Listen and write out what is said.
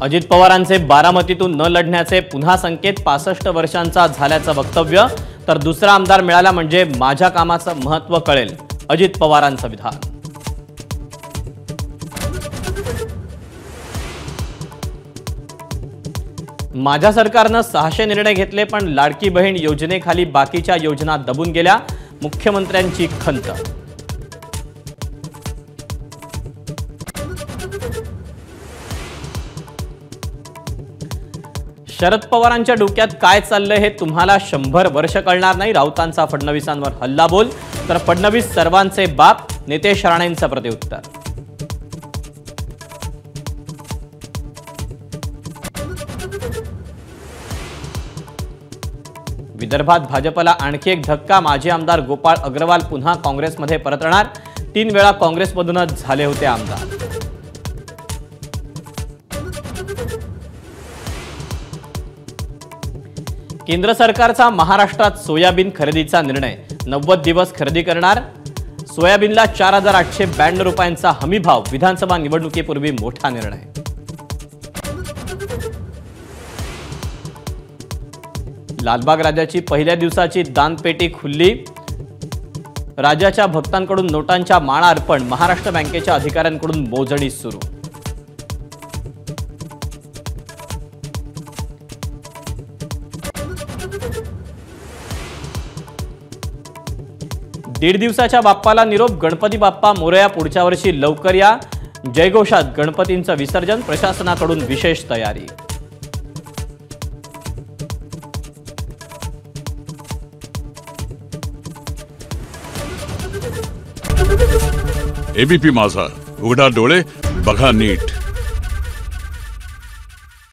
अजित पवारांचे बारामतीतून न लढण्याचे पुन्हा संकेत 65 वर्षांचा झाल्याचं वक्तव्य, तर दुसरा आमदार मिळाला म्हणजे माझ्या कामाचं महत्त्व कळेल, अजित पवारांचं विधान. माझ्या सरकारनं 600 निर्णय घेतले, पण लाडकी बहीण योजनेखाली बाकीच्या योजना दबून गेल्या, मुख्यमंत्र्यांची खंत. शरद पवारांच्या डोक्यात काय चाललंय हे तुम्हाला 100 वर्ष कळणार नाही, राऊतांचा फडणवीसांवर हल्लाबोल, तर फडणवीस सर्वांचे बाप, नितेश राणेंचं प्रत्युत्तर. विदर्भात भाजपला आणखी एक धक्का, माजी आमदार गोपाळ अग्रवाल पुन्हा काँग्रेसमध्ये परतणार, 3 वेळा काँग्रेसमधूनच झाले होते आमदार. केंद्र सरकारचा महाराष्ट्रात सोयाबीन खरेदीचा निर्णय, 90 दिवस खरेदी करणार, सोयाबीनला 4892 रुपयांचा हमीभाव, विधानसभा निवडणुकीपूर्वी मोठा निर्णय. लालबाग राजाची पहिल्या दिवसाची दानपेटी खुलली, राजाच्या भक्तांकडून नोटांच्या माळा अर्पण, महाराष्ट्र बँकेच्या अधिकाऱ्यांकडून मोजणी सुरू. दीड दिवसाच्या बाप्पाला निरोप, गणपती बाप्पा मोरया, पुढच्या वर्षी लवकर या, जयघोषात गणपतींचं विसर्जन, प्रशासनाकडून विशेष तयारी. एबीपी माझा, उघडा डोळे बघा नीट.